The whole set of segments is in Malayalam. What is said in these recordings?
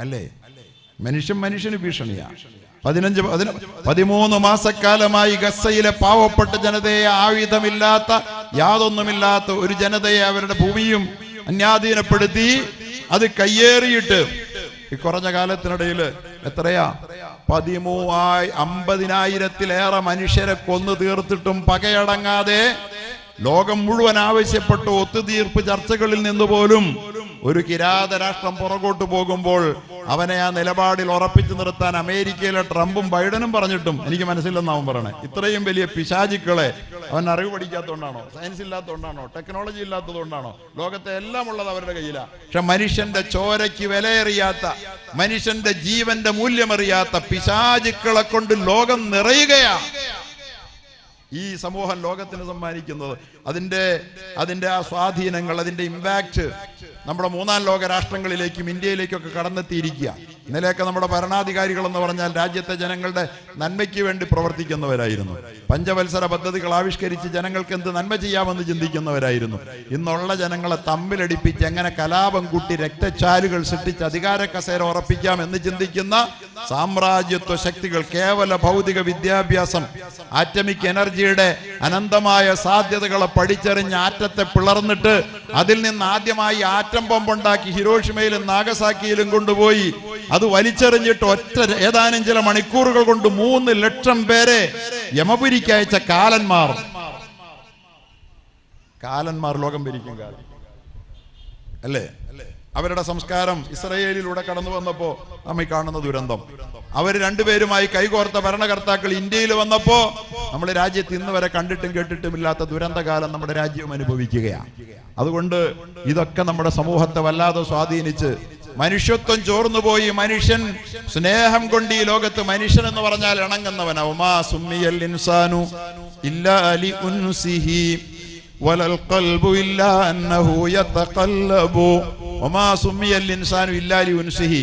അല്ലേ? മനുഷ്യന് ഭീഷണിയാ. 13 മാസക്കാലമായി ഗസയിലെ പാവപ്പെട്ട ജനതയെ, ആയുധമില്ലാത്ത യാതൊന്നുമില്ലാത്ത ഒരു ജനതയെ അവരുടെ ഭൂമിയും അന്യാധീനപ്പെടുത്തി അത് കയ്യേറിയിട്ട് ഈ കുറഞ്ഞ കാലത്തിനിടയിൽ എത്രയാ 50,000-ലേറെ മനുഷ്യരെ കൊന്നു തീർത്തിട്ടും പകയടങ്ങാതെ ലോകം മുഴുവൻ ആവശ്യപ്പെട്ട ഒത്തുതീർപ്പ് ചർച്ചകളിൽ നിന്ന് പോലും ഒരു കിരാത രാഷ്ട്രം പുറകോട്ട് പോകുമ്പോൾ അവനെ ആ നിലപാടിൽ ഉറപ്പിച്ചു നിർത്താൻ അമേരിക്കയിലെ ട്രംപും ബൈഡനും പറഞ്ഞിട്ടും എനിക്ക് മനസ്സിലെന്നാവും പറയണേ. ഇത്രയും വലിയ പിശാചുക്കളെ അവൻ അറിവ് പഠിക്കാത്തതുകൊണ്ടാണോ, സയൻസ് ഇല്ലാത്തതുകൊണ്ടാണോ, ടെക്നോളജി ഇല്ലാത്തതുകൊണ്ടാണോ? ലോകത്തെ എല്ലാം ഉള്ളത് അവരുടെ കയ്യിലാണ്. പക്ഷെ മനുഷ്യന്റെ ചോരയ്ക്ക് വിലയേറിയാത്ത, മനുഷ്യന്റെ ജീവന്റെ മൂല്യമറിയാത്ത പിശാചുക്കളെ കൊണ്ട് ലോകം നിറയുകയാണ്. ഈ സമൂഹം ലോകത്തിന് സമ്മാനിക്കുന്നത് അതിന്റെ ആ സ്വാധീനങ്ങൾ, അതിന്റെ ഇമ്പാക്ട് നമ്മുടെ 3ാം ലോക രാഷ്ട്രങ്ങളിലേക്കും ഇന്ത്യയിലേക്കൊക്കെ കടന്നെത്തിയിരിക്കുക. ഇന്നലെയൊക്കെ നമ്മുടെ ഭരണാധികാരികൾ എന്ന് പറഞ്ഞാൽ രാജ്യത്തെ ജനങ്ങളുടെ നന്മയ്ക്ക് വേണ്ടി പ്രവർത്തിക്കുന്നവരായിരുന്നു. പഞ്ചവത്സര പദ്ധതികൾ ആവിഷ്കരിച്ച് ജനങ്ങൾക്ക് എന്ത് നന്മ ചെയ്യാമെന്ന് ചിന്തിക്കുന്നവരായിരുന്നു. ഇന്നുള്ള ജനങ്ങളെ തമ്മിലടിപ്പിച്ച് എങ്ങനെ കലാപം കൂട്ടി രക്തച്ചാലുകൾ സൃഷ്ടിച്ച് അധികാര കസേര ഉറപ്പിക്കാം എന്ന് ചിന്തിക്കുന്ന സാമ്രാജ്യത്വ ശക്തികൾ കേവല ഭൗതിക വിദ്യാഭ്യാസം, ആറ്റമിക് എനർജിയുടെ അനന്തമായ സാധ്യതകളെ പഠിച്ചറിഞ്ഞ് ആറ്റത്തെ പിളർന്നിട്ട് അതിൽ നിന്ന് ആദ്യമായി ആറ്റം ബോംബുണ്ടാക്കി ഹിരോഷിമയിലും നാഗസാക്കിയിലും കൊണ്ടുപോയി അത് വലിച്ചെറിഞ്ഞിട്ട് ഏതാനും ചില മണിക്കൂറുകൾ കൊണ്ട് 3 ലക്ഷം പേരെ യമപുരിക്ക് അയച്ച കാലന്മാർ ലോകം ഭരിക്കും കാലം അല്ലേ? അവരുടെ സംസ്കാരം ഇസ്രയേലിലൂടെ കടന്നു വന്നപ്പോ നമ്മൾ കാണുന്ന ദുരന്തം. അവർ രണ്ടുപേരുമായി കൈകോർത്ത ഭരണകർത്താക്കൾ ഇന്ത്യയിൽ വന്നപ്പോ നമ്മുടെ രാജ്യത്ത് ഇന്ന് വരെ കണ്ടിട്ടും കേട്ടിട്ടുമില്ലാത്ത ദുരന്തകാലം നമ്മുടെ രാജ്യവും അനുഭവിക്കുകയാണ്. അതുകൊണ്ട് ഇതൊക്കെ നമ്മുടെ സമൂഹത്തെ വല്ലാതെ സ്വാധീനിച്ച് മനുഷ്യത്വം ചോർന്നുപോയി. മനുഷ്യൻ സ്നേഹം കൊണ്ട് ഈ ലോകത്ത് മനുഷ്യൻ എന്ന് പറഞ്ഞാൽ ഇണങ്ങുന്നവനാ. ഉമാ സുമ്മിയൽ ഇൻസാനു ഇല്ലാ ലിഉൻസിഹി വലൽ ഖൽബു ഇല്ലാ അന്നഹു യതഖല്ലബു വമാ സുമ്മിയൽ ഇൻസാനു ഇല്ലാ ലിഉൻസിഹി.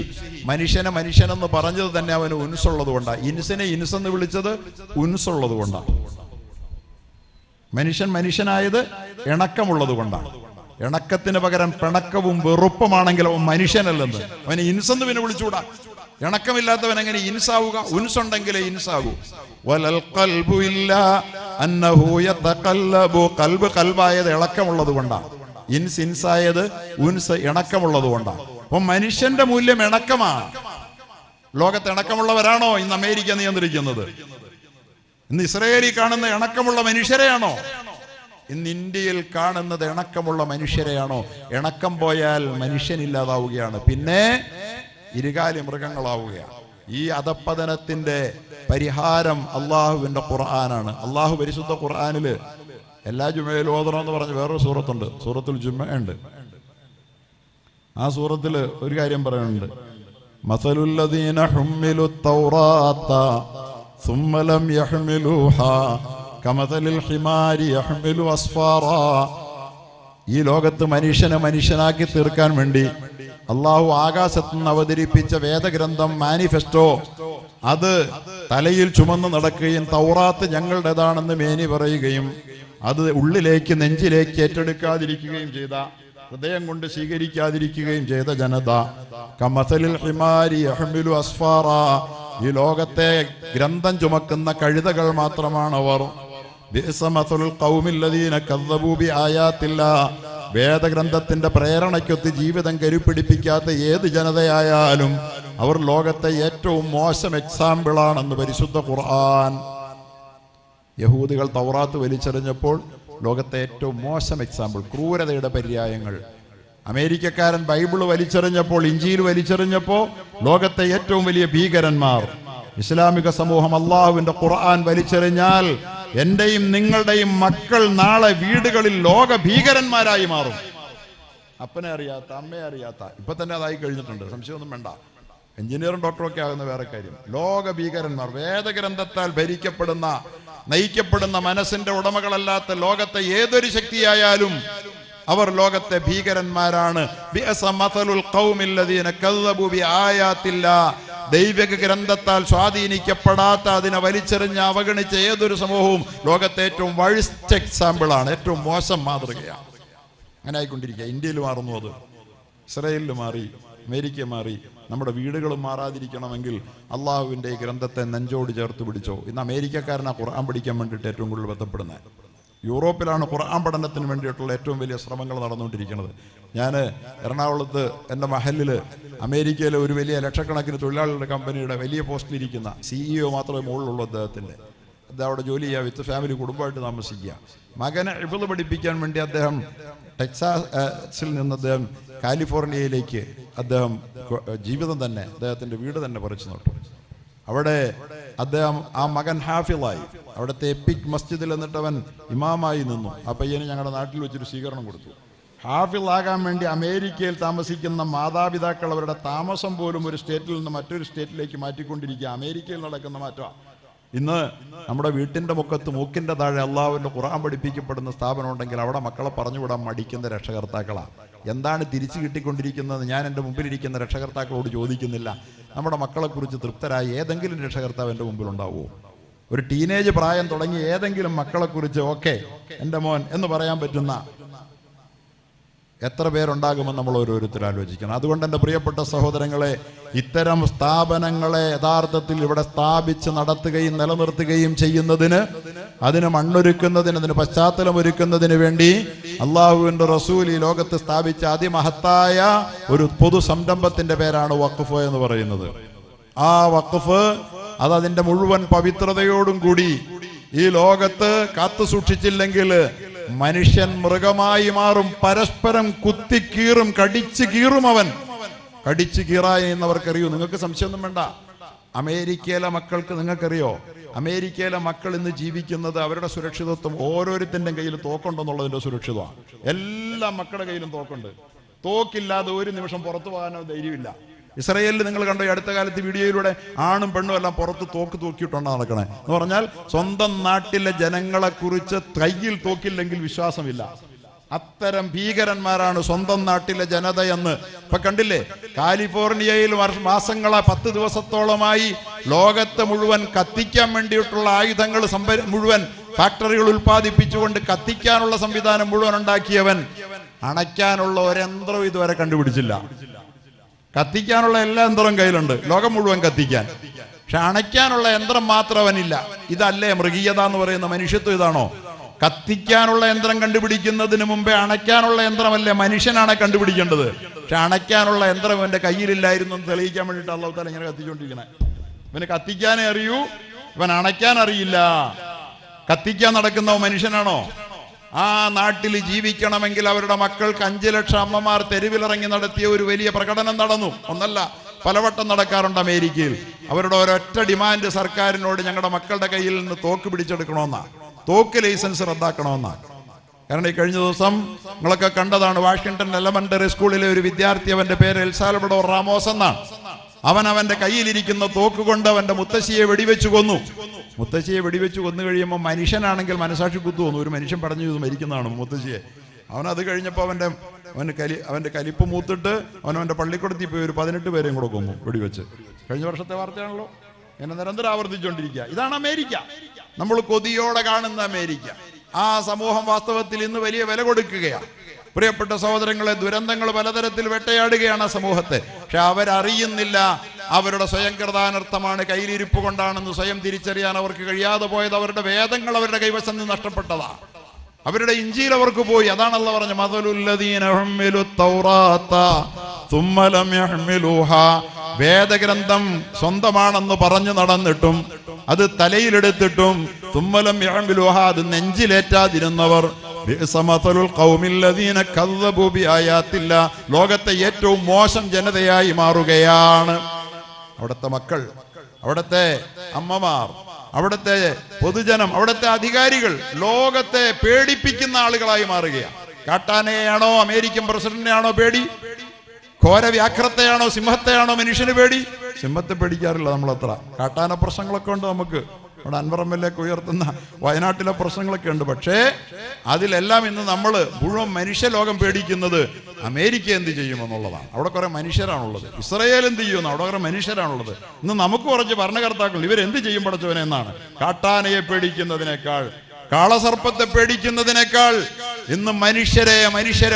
മനുഷ്യനെ മനുഷ്യനെന്ന് പറഞ്ഞത് തന്നെ അവന് ഉൻസുള്ളത് കൊണ്ടാണ്. ഇൻസിനെ ഇൻസെന്ന് വിളിച്ചത് ഉൻസുള്ളത് കൊണ്ടാണ്. മനുഷ്യനായത് ഇണക്കമുള്ളത് കൊണ്ടാണ്. ഇണക്കത്തിന് പകരം പിണക്കവും വെറുപ്പുമാണെങ്കിൽ അവൻ മനുഷ്യനല്ലെന്ന് അവന് ഇൻസെന്ന് പിന്നെ വിളിച്ചുകൂടാ. ഇണക്കമില്ലാത്തവൻ എങ്ങനെ ഇൻസാവുക? ഉൻസുണ്ടെങ്കിലേ ഇൻസാകൂ. വലൽ ഖൽബു ഇല്ലാ അന്നഹു യതഖല്ലബു. ഖൽബായത് ഇളക്കമുള്ളത് കൊണ്ടാണ്. ഇൻസായത് ഉൻസ് ഇണക്കമുള്ളത് കൊണ്ടാണ്. അപ്പൊ മനുഷ്യന്റെ മൂല്യം ഇണക്കമാണ്. ലോകത്ത് ഇണക്കമുള്ളവരാണോ ഇന്ന് അമേരിക്ക നിയന്ത്രിക്കുന്നത്? ഇന്ന് ഇസ്രയേലിൽ കാണുന്ന ഇണക്കമുള്ള മനുഷ്യരെയാണോ? ഇന്ന് ഇന്ത്യയിൽ കാണുന്നത് ഇണക്കമുള്ള മനുഷ്യരെയാണോ? ഇണക്കം പോയാൽ മനുഷ്യനില്ലാതാവുകയാണ്, പിന്നെ ഇരുകാലി മൃഗങ്ങളാവുകയാണ്. ഈ അധപ്പതനത്തിന്റെ പരിഹാരം അള്ളാഹുവിന്റെ ഖുർആനാണ്. അള്ളാഹു പരിശുദ്ധ ഖുർആനില് എല്ലാ ജുമയിലും ഓതണമെന്ന് പറഞ്ഞ് വേറൊരു സൂറത്തുണ്ട്, സൂറത്തുൽ ജുമ ഉണ്ട്. ആ സൂറത്തിൽ ഒരു കാര്യം പറയുന്നുണ്ട്. മസലുല്ലദീന ഹുമ്മിലുത് തൗറാത്ത സുമ്മ ലം യഹ്മിലുഹാ കമസലിൽ ഹിമാരി യഹ്മിലു അസ്ഫാറാ. ഈ ലോകത്ത് മനുഷ്യനെ മനുഷ്യനാക്കി തീർക്കാൻ വേണ്ടി അള്ളാഹു ആകാശത്ത് നിന്ന് അവതരിപ്പിച്ച വേദഗ്രന്ഥം മാനിഫെസ്റ്റോ അത് തലയിൽ ചുമന്ന് നടക്കുകയും തൗറാത്ത് ഞങ്ങളുടേതാണെന്ന് മേനി പറയുകയും അത് ഉള്ളിലേക്ക് നെഞ്ചിലേക്ക് ഏറ്റെടുക്കാതിരിക്കുകയും ചെയ്ത, ഹൃദയം കൊണ്ട് സ്വീകരിക്കാതിരിക്കുകയും ചെയ്ത ജനത കമസലിൽ ഹിമാരി യഹ്മിലു അസ്ഫാറാ. ഈ ലോകത്തെ ഗ്രന്ഥം ചുമക്കുന്ന കഴുതകൾ മാത്രമാണ് അവർ. ബിഅസമതുൽ ഖൗമില്ലദീന കദ്ദബൂ ബിആയാത്തില്ലാ. വേദഗ്രന്ഥത്തിന്റെ പ്രേരണയ്ക്കൊത്ത് ജീവിതം കരുപിടിപ്പിക്കാത്ത ഏത് ജനതയായാലും അവർ ലോകത്തെ ഏറ്റവും മോശം എക്സാമ്പിളാണെന്ന് പരിശുദ്ധ ഖുർആൻ. യഹൂദികൾ തൗറാത്ത് വലിച്ചെറിഞ്ഞപ്പോൾ ലോകത്തെ ഏറ്റവും മോശം എക്സാമ്പിൾ, ക്രൂരതയുടെ പര്യായങ്ങൾ. അമേരിക്കക്കാരൻ ബൈബിള് വലിച്ചെറിഞ്ഞപ്പോൾ, ഇഞ്ചീൽ വലിച്ചെറിഞ്ഞപ്പോൾ ലോകത്തെ ഏറ്റവും വലിയ ഭീകരന്മാർ. ഇസ്ലാമിക സമൂഹം അള്ളാഹുവിന്റെ ഖുർആൻ വലിച്ചെറിഞ്ഞാൽ എന്റെയും നിങ്ങളുടെയും മക്കൾ നാളെ വീടുകളിൽ ലോക ഭീകരന്മാരായി മാറും. അപ്പനെ അറിയാത്ത, അമ്മയെ അറിയാത്ത, ഇപ്പൊ തന്നെ അതായി കഴിഞ്ഞിട്ടുണ്ട്, സംശയമൊന്നും വേണ്ട. എഞ്ചിനീയറും ഡോക്ടറും ഒക്കെ ആകുന്ന വേറെ കാര്യം. ലോക ഭീകരന്മാർ, വേദഗ്രന്ഥത്താൽ ഭരിക്കപ്പെടുന്ന, നയിക്കപ്പെടുന്ന മനസ്സിന്റെ ഉടമകളല്ലാത്ത ലോകത്തെ ഏതൊരു ശക്തിയായാലും അവർ ലോകത്തെ ഭീകരന്മാരാണ്. ദൈവിക ഗ്രന്ഥത്താൽ സ്വാധീനിക്കപ്പെടാത്ത, അതിനെ വലിച്ചെറിഞ്ഞ് അവഗണിച്ച ഏതൊരു സമൂഹവും ലോകത്തെ ഏറ്റവും വഴിസ്റ്റ് എക്സാമ്പിളാണ്, ഏറ്റവും മോശം മാതൃകയാണ്. അങ്ങനെ ആയിക്കൊണ്ടിരിക്കുക. ഇന്ത്യയിൽ മാറുന്നു, അത് ഇസ്രായേലിൽ മാറി, അമേരിക്ക മാറി, നമ്മുടെ വീടുകളും മാറാതിരിക്കണമെങ്കിൽ അള്ളാഹുവിൻ്റെ ഈ ഗ്രന്ഥത്തെ നെഞ്ചോട് ചേർത്ത് പിടിച്ചോ. ഇന്ന് അമേരിക്കക്കാരനാണ് ഖുർആൻ പഠിക്കാൻ വേണ്ടിയിട്ട് ഏറ്റവും കൂടുതൽ ബന്ധപ്പെടുന്നത്. യൂറോപ്പിലാണ് ഖുർആൻ പഠനത്തിന് വേണ്ടിയിട്ടുള്ള ഏറ്റവും വലിയ ശ്രമങ്ങൾ നടന്നുകൊണ്ടിരിക്കുന്നത്. ഞാൻ എറണാകുളത്ത് എൻ്റെ മഹലിൽ അമേരിക്കയിലെ ഒരു വലിയ ലക്ഷക്കണക്കിന് തൊഴിലാളികളുടെ കമ്പനിയുടെ വലിയ പോസ്റ്റിലിരിക്കുന്ന CEO മാത്രമേ മുകളിലുള്ളൂ. അദ്ദേഹം അവിടെ ജോലി ചെയ്യുക, വിത്ത് ഫാമിലി കുടുംബമായിട്ട് താമസിക്കുക. മകനെ ഇഫ്ള് പഠിപ്പിക്കാൻ വേണ്ടി അദ്ദേഹം ടെക്സാസിൽ നിന്ന് അദ്ദേഹം കാലിഫോർണിയയിലേക്ക് അദ്ദേഹം ജീവിതം തന്നെ അദ്ദേഹത്തിൻ്റെ വീട് തന്നെ പറിച്ചു നട്ടു. അവിടെ അദ്ദേഹം ആ മകൻ ഹാഫിളായി. അവിടുത്തെ എപ്പിക് മസ്ജിദിൽ എന്നിട്ട് അവൻ ഇമാമായി നിന്നു. ആ പയ്യന് ഞങ്ങളുടെ നാട്ടിൽ വെച്ചൊരു സ്വീകരണം കൊടുത്തു. ഹാഫിളാകാൻ വേണ്ടി അമേരിക്കയിൽ താമസിക്കുന്ന മാതാപിതാക്കൾ അവരുടെ താമസം പോലും ഒരു സ്റ്റേറ്റിൽ നിന്ന് മറ്റൊരു സ്റ്റേറ്റിലേക്ക് മാറ്റിക്കൊണ്ടിരിക്കുക. അമേരിക്കയിൽ നടക്കുന്ന മാറ്റമാണ്. ഇന്ന് നമ്മുടെ വീട്ടിൻ്റെ മുഖത്ത് മൂക്കിൻ്റെ താഴെ അള്ളാഹുവിൻ്റെ ഖുർആൻ പഠിപ്പിക്കപ്പെടുന്ന സ്ഥാപനം ഉണ്ടെങ്കിൽ അവിടെ മക്കളെ പറഞ്ഞുവിടാൻ മടിക്കുന്ന രക്ഷകർത്താക്കളാണ്. എന്താണ് തിരിച്ചു കിട്ടിക്കൊണ്ടിരിക്കുന്നത് ഞാൻ എൻ്റെ മുമ്പിലിരിക്കുന്ന രക്ഷകർത്താക്കളോട് ചോദിക്കുന്നില്ല. നമ്മുടെ മക്കളെക്കുറിച്ച് തൃപ്തരായി ഏതെങ്കിലും രക്ഷകർത്താവ് എൻ്റെ മുമ്പിലുണ്ടാവുമോ? ഒരു ടീനേജ് പ്രായം തുടങ്ങി ഏതെങ്കിലും മക്കളെക്കുറിച്ച് ഓക്കെ എൻ്റെ മോൻ എന്ന് പറയാൻ പറ്റുന്ന എത്ര പേരുണ്ടാകുമെന്ന് നമ്മൾ ഓരോരുത്തർ ആലോചിക്കണം. അതുകൊണ്ട് എൻ്റെ പ്രിയപ്പെട്ട സഹോദരങ്ങളെ, ഇത്തരം സ്ഥാപനങ്ങളെ യഥാർത്ഥത്തിൽ ഇവിടെ സ്ഥാപിച്ച് നടത്തുകയും നിലനിർത്തുകയും ചെയ്യുന്നതിന്, അതിന് മണ്ണൊരുക്കുന്നതിന്, അതിന് പശ്ചാത്തലമൊരുക്കുന്നതിന് വേണ്ടി അള്ളാഹുവിൻ്റെ റസൂൽ ഈ ലോകത്ത് സ്ഥാപിച്ച അതിമഹത്തായ ഒരു പൊതു സംരംഭത്തിൻ്റെ പേരാണ് വഖഫ് എന്ന് പറയുന്നത്. ആ വഖഫ് അതിൻ്റെ മുഴുവൻ പവിത്രതയോടും കൂടി ഈ ലോകത്ത് കാത്തു സൂക്ഷിച്ചില്ലെങ്കിൽ മനുഷ്യൻ മൃഗമായി മാറും. പരസ്പരം കുത്തിക്കീറും, കടിച്ചു കീറും. അവൻ കടിച്ചു കീറായി എന്നവർക്കറിയൂ. നിങ്ങൾക്ക് സംശയമൊന്നും വേണ്ട. അമേരിക്കയിലെ മക്കൾക്ക് നിങ്ങൾക്കറിയോ, അമേരിക്കയിലെ മക്കൾ ഇന്ന് ജീവിക്കുന്നത് അവരുടെ സുരക്ഷിതത്വം ഓരോരുത്തരുടെ കയ്യിൽ തോക്കുണ്ടെന്നുള്ളതിന്റെ സുരക്ഷിതമാണ്. എല്ലാ മക്കളുടെ കയ്യിലും തോക്കുണ്ട്. തോക്കില്ലാതെ ഒരു നിമിഷം പുറത്തു പോകാനോ ധൈര്യമില്ല. ഇസ്രയേലിൽ നിങ്ങൾ കണ്ടോ ഈ അടുത്ത കാലത്ത് വീഡിയോയിലൂടെ ആണും പെണ്ണും എല്ലാം പുറത്ത് തോക്ക് തൂക്കിയിട്ടാണ് നടക്കണേ. എന്ന് പറഞ്ഞാൽ സ്വന്തം നാട്ടിലെ ജനങ്ങളെ കുറിച്ച് കയ്യിൽ തോക്കില്ലെങ്കിൽ വിശ്വാസമില്ല. അത്തരം ഭീകരന്മാരാണ് സ്വന്തം നാട്ടിലെ ജനതയെന്ന് ഇപ്പൊ കണ്ടില്ലേ. കാലിഫോർണിയയിൽ മാസങ്ങളെ 10 ദിവസത്തോളമായി ലോകത്തെ മുഴുവൻ കത്തിക്കാൻ വേണ്ടിയിട്ടുള്ള ആയുധങ്ങൾ മുഴുവൻ ഫാക്ടറികൾ ഉൽപ്പാദിപ്പിച്ചുകൊണ്ട് കത്തിക്കാനുള്ള സംവിധാനം മുഴുവൻ ഉണ്ടാക്കിയവൻ അണയ്ക്കാനുള്ള ഒരു യന്ത്രം ഇതുവരെ കണ്ടുപിടിച്ചില്ല. കത്തിക്കാനുള്ള എല്ലാ യന്ത്രവും കയ്യിലുണ്ട്, ലോകം മുഴുവൻ കത്തിക്കാൻ. പക്ഷെ അണയ്ക്കാനുള്ള യന്ത്രം മാത്രം അവനില്ല. ഇതല്ലേ മൃഗീയത എന്ന് പറയുന്ന മനുഷ്യത്വം? ഇതാണോ? കത്തിക്കാനുള്ള യന്ത്രം കണ്ടുപിടിക്കുന്നതിന് മുമ്പേ അണയ്ക്കാനുള്ള യന്ത്രമല്ലേ മനുഷ്യനാണ് കണ്ടുപിടിക്കേണ്ടത്. പക്ഷെ അണയ്ക്കാനുള്ള യന്ത്രം അവന്റെ കയ്യിലില്ലായിരുന്നു എന്ന് തെളിയിക്കാൻ വേണ്ടിയിട്ട് അല്ലാഹു തആല ഇങ്ങനെ കത്തിച്ചുകൊണ്ടിരിക്കണേ. ഇവന് കത്തിക്കാനേ അറിയൂ, ഇവൻ അണയ്ക്കാൻ അറിയില്ല. കത്തിക്കാൻ നടക്കുന്ന മനുഷ്യനാണോ? ആ നാട്ടിൽ ജീവിക്കണമെങ്കിൽ അവരുടെ മക്കൾക്ക് 5 ലക്ഷം അമ്മമാർ തെരുവിലിറങ്ങി നടത്തിയ ഒരു വലിയ പ്രകടനം നടന്നു. ഒന്നല്ല, പലവട്ടം നടക്കാറുണ്ട് അമേരിക്കയിൽ. അവരുടെ ഒരൊറ്റ ഡിമാൻഡ് സർക്കാരിനോട് ഞങ്ങളുടെ മക്കളുടെ കയ്യിൽ നിന്ന് തോക്ക് പിടിച്ചെടുക്കണമെന്നാ, തോക്ക് ലൈസൻസ് റദ്ദാക്കണമെന്നാ. കാരണം ഈ കഴിഞ്ഞ ദിവസം നിങ്ങളൊക്കെ കണ്ടതാണ്, വാഷിംഗ്ടൺ എലമെന്ററി സ്കൂളിലെ ഒരു വിദ്യാർത്ഥി, അവന്റെ പേര് എൽ സാൽവഡോർ റാമോസ് എന്നാണ്. അവന്റെ കയ്യിലിരിക്കുന്ന തോക്ക് കൊണ്ട് അവന്റെ മുത്തശ്ശിയെ വെടിവെച്ച് കൊന്നു. മുത്തശ്ശിയെ വെടിവെച്ച് കൊന്നു കഴിയുമ്പോൾ മനുഷ്യനാണെങ്കിൽ മനസാക്ഷി കുത്തു തോന്നും. ഒരു മനുഷ്യൻ പറഞ്ഞു മരിക്കുന്നതാണ് മുത്തശ്ശിയെ. അവനത് കഴിഞ്ഞപ്പോൾ അവന്റെ കലിപ്പ് മൂത്തിട്ട് അവന്റെ പള്ളിക്കൂടത്തിൽ പോയി ഒരു 18 പേരെയും കൂടെ കൊന്നു വെടിവെച്ച്. കഴിഞ്ഞ വർഷത്തെ വാർത്തയാണല്ലോ. ഇങ്ങനെ നിരന്തരം ആവർത്തിച്ചുകൊണ്ടിരിക്കുക. ഇതാണ് അമേരിക്ക, നമ്മൾ കൊതിയോടെ കാണുന്ന അമേരിക്ക. ആ സമൂഹം വാസ്തവത്തിൽ ഇന്ന് വലിയ വില കൊടുക്കുകയാണ്. പ്രിയപ്പെട്ട സഹോദരങ്ങളെ, ദുരന്തങ്ങൾ പലതരത്തിൽ വേട്ടയാടുകയാണ് ആ സമൂഹത്തെ. പക്ഷെ അവരറിയുന്നില്ല അവരുടെ സ്വയം കൃതാനർത്ഥമാണ്, കയ്യിലിരിപ്പ് കൊണ്ടാണെന്ന് സ്വയം തിരിച്ചറിയാൻ അവർക്ക് കഴിയാതെ പോയത്. അവരുടെ വേദങ്ങൾ അവരുടെ കൈവശം നിന്ന് നഷ്ടപ്പെട്ടതാ. അവരുടെ ഇഞ്ചീൽ അവർക്ക് പോയി. അതാണല്ലോ പറഞ്ഞ വേദഗ്രന്ഥം സ്വന്തമാണെന്ന് പറഞ്ഞു നടന്നിട്ടും അത് തലയിലെടുത്തിട്ടും തുമ്മലം യഹ്മിലുഹ അത് നെഞ്ചിലേറ്റാതിരുന്നവർ ലോകത്തെ ഏറ്റവും മോശം ജനതയായി മാറുകയാണ്. അവിടുത്തെ മക്കൾ, അവിടുത്തെ അമ്മമാർ, അവിടുത്തെ പൊതുജനം, അവിടുത്തെ അധികാരികൾ ലോകത്തെ പേടിപ്പിക്കുന്ന ആളുകളായി മാറുകയാണ്. കാട്ടാനയെയാണോ അമേരിക്കൻ പ്രസിഡന്റിനെയാണോ പേടി? ഘോരവ്യാഘ്രത്തെയാണോ സിംഹത്തെയാണോ മനുഷ്യന് പേടി? സിംഹത്തെ പേടിക്കാറില്ല നമ്മളത്ര. കാട്ടാന പ്രശ്നങ്ങളൊക്കെ ഉണ്ട് നമുക്ക്. ഇവിടെ അൻവർ MLA ഉയർത്തുന്ന വയനാട്ടിലെ പ്രശ്നങ്ങളൊക്കെ ഉണ്ട്. പക്ഷേ അതിലെല്ലാം ഇന്ന് നമ്മൾ മുഴുവൻ മനുഷ്യലോകം പേടിക്കുന്നത് അമേരിക്ക എന്ത് ചെയ്യുമെന്നുള്ളതാണ്. അവിടെ കുറെ മനുഷ്യരാണുള്ളത്. ഇസ്രയേൽ എന്ത് ചെയ്യുമെന്ന് അവിടെ കുറെ മനുഷ്യരാണുള്ളത്. ഇന്ന് നമുക്ക് കുറച്ച് ഭരണകർത്താക്കൾ ഇവരെന്ത് ചെയ്യും പടച്ചവനെ എന്നാണ്. കാട്ടാനയെ പേടിക്കുന്നതിനേക്കാൾ, കാളസർപ്പത്തെ പേടിക്കുന്നതിനേക്കാൾ ഇന്ന് മനുഷ്യരെ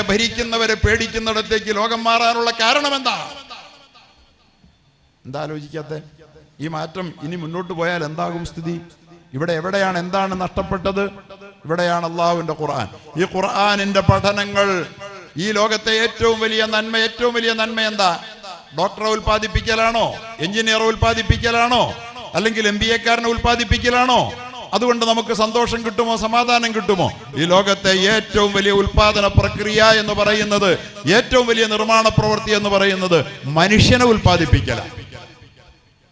ഭരിക്കുന്നവരെ പേടിക്കുന്നിടത്തേക്ക് ലോകം മാറാനുള്ള കാരണം എന്താ? എന്താ ആലോചിക്കാത്ത? ഈ മാറ്റം ഇനി മുന്നോട്ട് പോയാൽ എന്താകും സ്ഥിതി? ഇവിടെ എവിടെയാണ് എന്താണ് നഷ്ടപ്പെട്ടത്? ഇവിടെയാണ് അള്ളാഹുവിന്റെ ഖുർആൻ. ഈ ഖുർആനിന്റെ പഠനങ്ങൾ ഈ ലോകത്തെ ഏറ്റവും വലിയ നന്മ എന്താ? ഡോക്ടറെ ഉൽപ്പാദിപ്പിക്കലാണോ? എഞ്ചിനീയറെ ഉൽപ്പാദിപ്പിക്കലാണോ? അല്ലെങ്കിൽ MBA-കാരനെ ഉൽപ്പാദിപ്പിക്കലാണോ? അതുകൊണ്ട് നമുക്ക് സന്തോഷം കിട്ടുമോ, സമാധാനം കിട്ടുമോ? ഈ ലോകത്തെ ഏറ്റവും വലിയ ഉൽപാദന പ്രക്രിയ എന്ന് പറയുന്നത്, ഏറ്റവും വലിയ നിർമ്മാണ പ്രവൃത്തി എന്ന് പറയുന്നത് മനുഷ്യനെ ഉൽപ്പാദിപ്പിക്കലാണ്.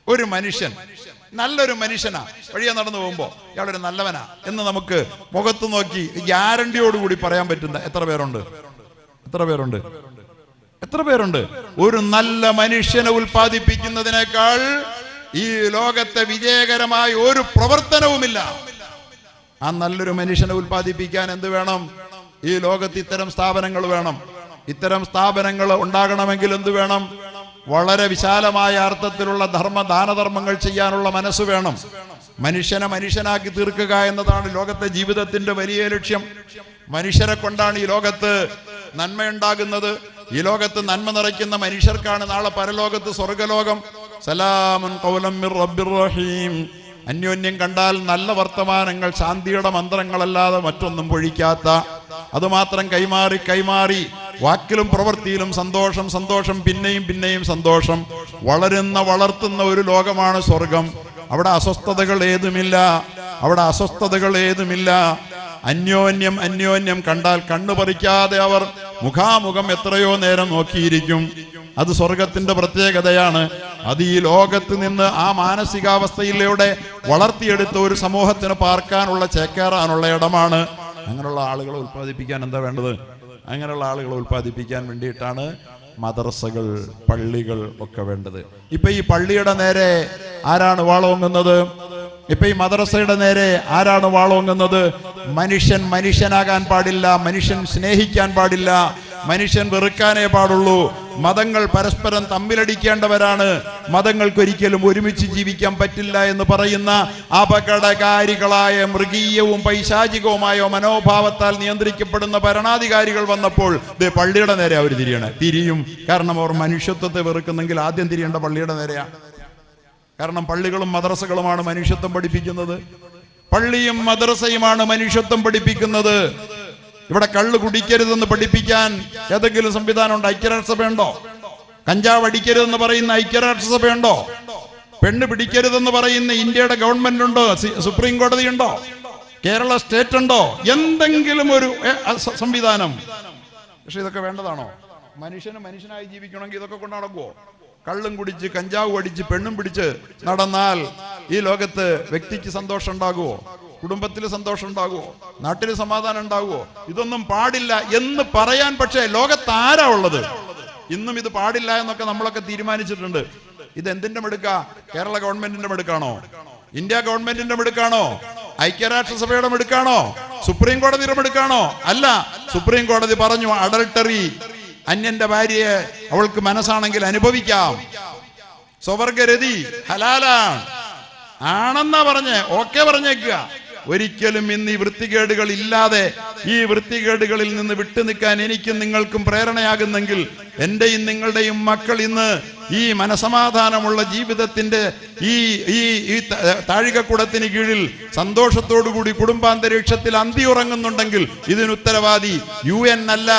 ഒരു മനുഷ്യൻ, നല്ലൊരു മനുഷ്യനാ, വഴിയെ നടന്നു പോകുമ്പോ ഇയാളൊരു നല്ലവനാ എന്ന് നമുക്ക് മുഖത്ത് നോക്കി ഗ്യാരണ്ടിയോടുകൂടി പറയാൻ പറ്റുന്ന എത്ര പേരുണ്ട്? ഒരു നല്ല മനുഷ്യനെ ഉൽപ്പാദിപ്പിക്കുന്നതിനേക്കാൾ ഈ ലോകത്തെ വിജയകരമായ ഒരു പ്രവർത്തനവുമില്ല. ആ നല്ലൊരു മനുഷ്യനെ ഉൽപ്പാദിപ്പിക്കാൻ എന്ത് വേണം? ഈ ലോകത്ത് ഇത്തരം സ്ഥാപനങ്ങൾ വേണം. ഇത്തരം സ്ഥാപനങ്ങൾ ഉണ്ടാകണമെങ്കിൽ എന്ത് വേണം? വളരെ വിശാലമായ അർത്ഥത്തിലുള്ള ദാനധർമ്മങ്ങൾ ചെയ്യാനുള്ള മനസ്സ് വേണം. മനുഷ്യനെ മനുഷ്യനാക്കി തീർക്കുക എന്നതാണ് ലോകത്തെ ജീവിതത്തിന്റെ വലിയ ലക്ഷ്യം. മനുഷ്യരെ കൊണ്ടാണ് ഈ ലോകത്ത് നന്മയുണ്ടാകുന്നത്. ഈ ലോകത്ത് നന്മ നിറയ്ക്കുന്ന മനുഷ്യർക്കാണ് നാളെ പരലോകത്ത് സ്വർഗലോകം. സലാമുൻ ഖൗലൻ മിർ റബ്ബിർ റഹീം. അന്യോന്യം കണ്ടാൽ നല്ല വർത്തമാനങ്ങൾ, ശാന്തിയുടെ മന്ത്രങ്ങളല്ലാതെ മറ്റൊന്നും പൊഴിക്കാത്ത, അതുമാത്രം കൈമാറി വാക്കിലും പ്രവൃത്തിയിലും സന്തോഷം, പിന്നെയും സന്തോഷം വളർത്തുന്ന ഒരു ലോകമാണ് സ്വർഗം. അവിടെ അസ്വസ്ഥതകൾ ഏതുമില്ല. അന്യോന്യം കണ്ടാൽ കണ്ണു പറിക്കാതെ അവർ മുഖാമുഖം എത്രയോ നേരം നോക്കിയിരിക്കും. അത് സ്വർഗത്തിന്റെ പ്രത്യേകതയാണ്. അത് ഈ ലോകത്ത് നിന്ന് ആ മാനസികാവസ്ഥയിലൂടെ വളർത്തിയെടുത്ത ഒരു സമൂഹത്തിന് പാർക്കാനുള്ള, ചേക്കേറാനുള്ള ഇടമാണ്. അങ്ങനെയുള്ള ആളുകളെ ഉൽപ്പാദിപ്പിക്കാൻ എന്താ വേണ്ടത്? അങ്ങനെയുള്ള ആളുകളെ ഉൽപ്പാദിപ്പിക്കാൻ വേണ്ടിയിട്ടാണ് മദ്രസകൾ, പള്ളികൾ ഒക്കെ വേണ്ടത്. ഇപ്പൊ ഈ പള്ളിയുടെ നേരെ ആരാണ് വാളോങ്ങുന്നത്? ഇപ്പൊ ഈ മദ്രസയുടെ നേരെ ആരാണ് വാളോങ്ങുന്നത്? മനുഷ്യനാകാൻ പാടില്ല, മനുഷ്യൻ സ്നേഹിക്കാൻ പാടില്ല, മനുഷ്യൻ വെറുക്കാനേ പാടുള്ളൂ. മതങ്ങൾ പരസ്പരം തമ്മിലടിക്കേണ്ടവരാണ്, മതങ്ങൾക്കൊരിക്കലും ഒരുമിച്ച് ജീവിക്കാൻ പറ്റില്ല എന്ന് പറയുന്ന അപകടകാരികളായ, മൃഗീയവും പൈശാചികവുമായ മനോഭാവത്താൽ നിയന്ത്രിക്കപ്പെടുന്ന ഭരണാധികാരികൾ വന്നപ്പോൾ പള്ളിയുടെ നേരെ അവർ തിരിയും. കാരണം അവർ മനുഷ്യത്വത്തെ വെറുക്കുന്നെങ്കിൽ ആദ്യം തിരിയേണ്ട പള്ളിയുടെ നേരെയാണ്. കാരണം പള്ളികളും മദ്രസകളുമാണ് മനുഷ്യത്വം പഠിപ്പിക്കുന്നത്. പള്ളിയും മദ്രസയുമാണ് മനുഷ്യത്വം പഠിപ്പിക്കുന്നത്. ഇവിടെ കള്ള് കുടിക്കരുതെന്ന് പഠിപ്പിക്കാൻ ഏതെങ്കിലും സംവിധാനം ഉണ്ടോ? ഐക്യരാഷ്ട്രസഭയുണ്ടോ? കഞ്ചാവ് അടിക്കരുതെന്ന് പറയുന്ന ഐക്യരാഷ്ട്രസഭയുണ്ടോ? പെണ്ണ് പിടിക്കരുതെന്ന് പറയുന്ന ഇന്ത്യയുടെ ഗവൺമെന്റ് ഉണ്ടോ? സുപ്രീം കോടതി ഉണ്ടോ? കേരള സ്റ്റേറ്റ് ഉണ്ടോ? എന്തെങ്കിലും ഒരു സംവിധാനം? പക്ഷെ ഇതൊക്കെ വേണ്ടതാണോ? മനുഷ്യനായി ജീവിക്കണമെങ്കിൽ ഇതൊക്കെ കൊണ്ട് നടക്കുവോ? കള്ളും കുടിച്ച്, കഞ്ചാവ് അടിച്ച്, പെണ്ണും പിടിച്ച് നടന്നാൽ ഈ ലോകത്ത് വ്യക്തിക്ക് സന്തോഷം ഉണ്ടാകുമോ? കുടുംബത്തിൽ സന്തോഷം ഉണ്ടാകുമോ? നാട്ടിൽ സമാധാനം ഉണ്ടാകുമോ? ഇതൊന്നും പാടില്ല എന്ന് പറയാൻ പക്ഷേ ലോകത്ത് ആരാ ഉള്ളത്? ഇന്നും ഇത് പാടില്ല എന്നൊക്കെ നമ്മളൊക്കെ തീരുമാനിച്ചിട്ടുണ്ട്. ഇത് എന്തിന്റെ മെടുക്കാ? കേരള ഗവൺമെന്റിന്റെ മെടുക്കാണോ? ഇന്ത്യ ഗവൺമെന്റിന്റെ മെടുക്കാണോ? ഐക്യരാഷ്ട്രസഭയുടെ മെടുക്കാണോ? സുപ്രീം കോടതിയുടെ മെടുക്കാണോ? അല്ല. സുപ്രീം കോടതി പറഞ്ഞു അഡൾട്ടറി, അന്യന്റെ ഭാര്യയെ അവൾക്ക് മനസ്സാണെങ്കിൽ അനുഭവിക്കാം, സ്വവർഗരതി ഹലാലാണ് ആണെന്നാ ഓക്കെ പറഞ്ഞേക്കുക. ഒരിക്കലും ഇന്ന് ഈ വൃത്തികേടുകൾ ഇല്ലാതെ, ഈ വൃത്തികേടുകളിൽ നിന്ന് വിട്ടുനിൽക്കാൻ എനിക്കും നിങ്ങൾക്കും പ്രേരണയാകുന്നെങ്കിൽ എന്റെയും നിങ്ങളുടെയും മക്കൾ ഇന്ന് ഈ മനസമാധാനമുള്ള ജീവിതത്തിന്റെ ഈ താഴികക്കുടത്തിന് കീഴിൽ സന്തോഷത്തോടുകൂടി കുടുംബാന്തരീക്ഷത്തിൽ അന്തി ഉറങ്ങുന്നുണ്ടെങ്കിൽ ഇതിന് ഉത്തരവാദി UN അല്ല,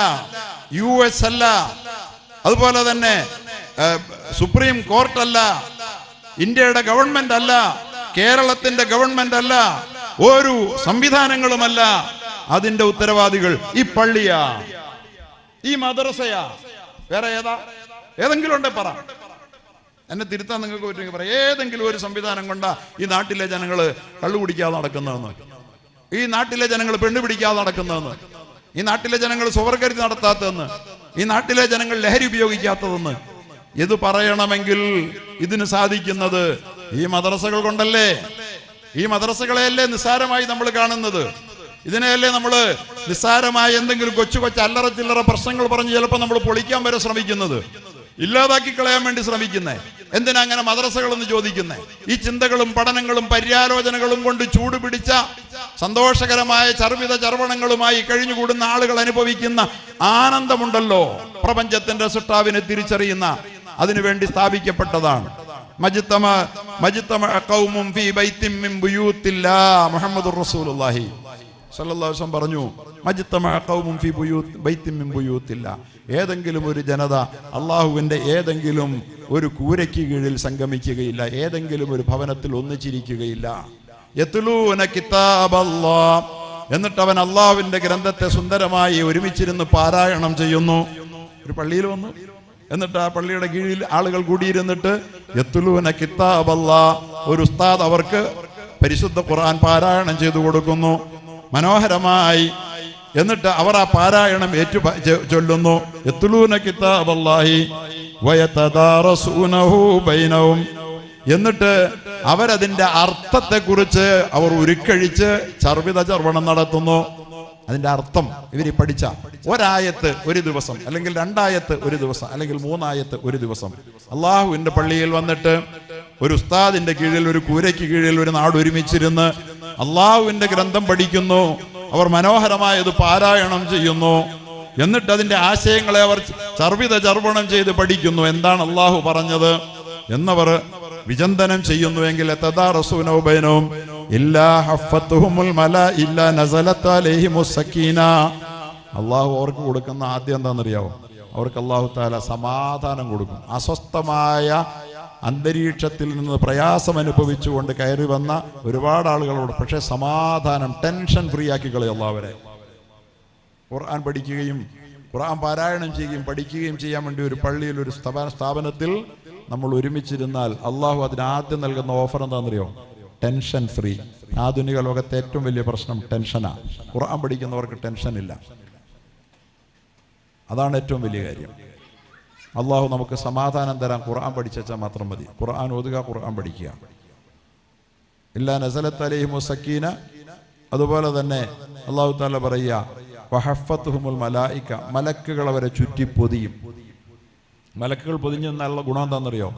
US അല്ല, അതുപോലെ തന്നെ സുപ്രീം കോർട്ട് അല്ല, ഇന്ത്യയുടെ ഗവൺമെന്റ് അല്ല, കേരളത്തിന്റെ ഗവൺമെന്റ് അല്ല, ഒരു സംവിധാനങ്ങളുമല്ല. അതിന്റെ ഉത്തരവാദികൾ ഈ പള്ളിയാ, ഈ മദ്രസയാ, വേറെ ഏതെങ്കിലും ഉണ്ടെ പറ. എന്നെ തിരുത്താൻ നിങ്ങൾക്ക് പറ്റുമെങ്കിൽ പറ. ഏതെങ്കിലും ഒരു സംവിധാനം കൊണ്ടാ ഈ നാട്ടിലെ ജനങ്ങൾ കള്ളു കുടിക്കാതെ നടക്കുന്നതെന്ന്, ഈ നാട്ടിലെ ജനങ്ങൾ പെണ്ണു പിടിക്കാതെ നടക്കുന്നതെന്ന്, ഈ നാട്ടിലെ ജനങ്ങൾ സ്വവർഗരതി നടത്താത്തതെന്ന്, ഈ നാട്ടിലെ ജനങ്ങൾ ലഹരി ഉപയോഗിക്കാത്തതെന്ന് ഇത് പറയണമെങ്കിൽ ഇതിന് സാധിക്കുന്നത് ഈ മദ്രസകൾ കൊണ്ടല്ലേ? ഈ മദ്രസകളെയല്ലേ നിസ്സാരമായി നമ്മൾ കാണുന്നത്? ഇതിനെയല്ലേ നമ്മൾ നിസ്സാരമായ എന്തെങ്കിലും കൊച്ചു അല്ലറ ചില്ലറ പ്രശ്നങ്ങൾ പറഞ്ഞ് ചിലപ്പോൾ നമ്മൾ പൊളിക്കാൻ വരെ ശ്രമിക്കുന്നത്, ഇല്ലാതാക്കി കളയാൻ വേണ്ടി ശ്രമിക്കുന്നേ? എന്തിനാ അങ്ങനെ മദ്രസകൾ എന്ന് ചോദിക്കുന്നേ? ഈ ചിന്തകളും പഠനങ്ങളും പര്യാലോചനകളും കൊണ്ട് ചൂടുപിടിച്ച സന്തോഷകരമായ ചർവണങ്ങളുമായി കഴിഞ്ഞുകൂടുന്ന ആളുകൾ അനുഭവിക്കുന്ന ആനന്ദമുണ്ടല്ലോ, പ്രപഞ്ചത്തിന്റെ സൃഷ്ടാവിനെ തിരിച്ചറിയുന്ന, അതിനുവേണ്ടി സ്ഥാപിക്കപ്പെട്ടതാണ്. മജ്തമഅ ഖൗമുൻ ഫീ ബൈത്തിൻ മിൻ ബുയൂത്തില്ലാഹ് മുഹമ്മദുർ റസൂലുള്ളാഹി സ്വല്ലല്ലാഹു അലൈഹി വസല്ലം പറഞ്ഞു, മജ്തമഅ ഖൗമുൻ ഫീ ബൈത്തിൻ മിൻ ബുയൂത്തില്ലാഹ്, ഏതെങ്കിലും ഒരു ജനത അള്ളാഹുവിൻ്റെ ഏതെങ്കിലും ഒരു കൂരയ്ക്ക് കീഴിൽ സംഗമിക്കുകയില്ല, ഏതെങ്കിലും ഒരു ഭവനത്തിൽ ഒന്നിച്ചിരിക്കുകയില്ല. യത്ലൂന കിതാബല്ലാഹ്, എന്നിട്ട് അവൻ അള്ളാഹുവിൻ്റെ ഗ്രന്ഥത്തെ സുന്ദരമായി ഒരുമിച്ചിരുന്ന് പാരായണം ചെയ്യുന്നു. ഒരു പള്ളിയിൽ വന്നു, എന്നിട്ട് ആ പള്ളിയുടെ കീഴിൽ ആളുകൾ കൂടിയിരുന്നിട്ട് യത്ലൂന കിതാബല്ലാഹ്, ഒരു ഉസ്താദ് അവർക്ക് പരിശുദ്ധ ഖുർആൻ പാരായണം ചെയ്തു കൊടുക്കുന്നു മനോഹരമായി. എന്നിട്ട് അവർ ആ പാരായണം ചൊല്ലുന്നു. യത്ലൂന കിതാബല്ലാഹി വയതദാറസൂനഹു ബൈനഹും, എന്നിട്ട് അവരതിൻ്റെ അർത്ഥത്തെക്കുറിച്ച് അവർ ഉരുക്കഴിച്ച് ചർവണം നടത്തുന്നു. അതിൻ്റെ അർത്ഥം ഇവർ പഠിച്ച ഒരായത്ത് ഒരു ദിവസം, അല്ലെങ്കിൽ രണ്ടായത്ത് ഒരു ദിവസം, അല്ലെങ്കിൽ മൂന്നായത്ത് ഒരു ദിവസം അള്ളാഹുവിൻ്റെ പള്ളിയിൽ വന്നിട്ട് ഒരു ഉസ്താദിന്റെ കീഴിൽ, ഒരു കൂരയ്ക്ക് കീഴിൽ ഒരു നാട് ഒരുമിച്ചിരുന്ന് അള്ളാഹുവിൻ്റെ ഗ്രന്ഥം പഠിക്കുന്നു. അവർ മനോഹരമായത് പാരായണം ചെയ്യുന്നു. എന്നിട്ട് അതിൻ്റെ ആശയങ്ങളെ അവർ ചർവണം ചെയ്ത് പഠിക്കുന്നു. എന്താണ് അള്ളാഹു പറഞ്ഞത് എന്നവർ വിചിന്തനം ചെയ്യുന്നുവെങ്കിൽ യതദാറസൂനഹു ബൈനഹും ഇല്ലാ ഹഫ്ഫത്തുഹുമുൽ മലാഇക നസലത് അലൈഹിമുസ് സക്കീന. അള്ളാഹു അവർക്ക് കൊടുക്കുന്ന ആദ്യം എന്താണെന്നറിയാവോ? അവർക്ക് അള്ളാഹു തആല സമാധാനം കൊടുക്കും. അസ്വസ്ഥമായ അന്തരീക്ഷത്തിൽ നിന്ന് പ്രയാസം അനുഭവിച്ചുകൊണ്ട് കയറി വന്ന ഒരുപാട് ആളുകളോട്, പക്ഷേ സമാധാനം, ടെൻഷൻ ഫ്രീ ആക്കി കളയും അള്ളാഹുവരെ. ഖുർആൻ പഠിക്കുകയും ഖുർആൻ പാരായണം ചെയ്യുകയും പഠിക്കുകയും ചെയ്യാൻ വേണ്ടി ഒരു പള്ളിയിൽ, ഒരു സ്ഥാപനത്തിൽ നമ്മൾ ഒരുമിച്ചിരുന്നാൽ അള്ളാഹു അതിന് ആദ്യം നൽകുന്ന ഓഫർ എന്താണെന്നറിയോ? Tension free. ആധുനിക ലോകത്തെ ഏറ്റവും വലിയ പ്രശ്നം ടെൻഷനാണ്. ഖുർആൻ പഠിക്കുന്നവർക്ക് ടെൻഷൻ ഇല്ല. അതാണ് ഏറ്റവും വലിയ കാര്യം. അള്ളാഹു നമുക്ക് സമാധാനം തരാൻ ഖുർആൻ പഠിച്ചാൽ മാത്രം മതി. ഖുർആൻ ഓതുക, ഖുർആൻ പഠിക്കുക. ഇല്ലാ നസലത്ത് അലൈഹിമുസ് സക്കീന. അതുപോലെ തന്നെ അള്ളാഹു തആല പറയുക വഹഫത്തുഹുമുൽ മലായിക, മലക്കുകൾ അവരെ ചുറ്റി പൊതിയും. മലക്കുകൾ പൊതിഞ്ഞെന്നുള്ള ഗുണം എന്താണെന്നറിയോ?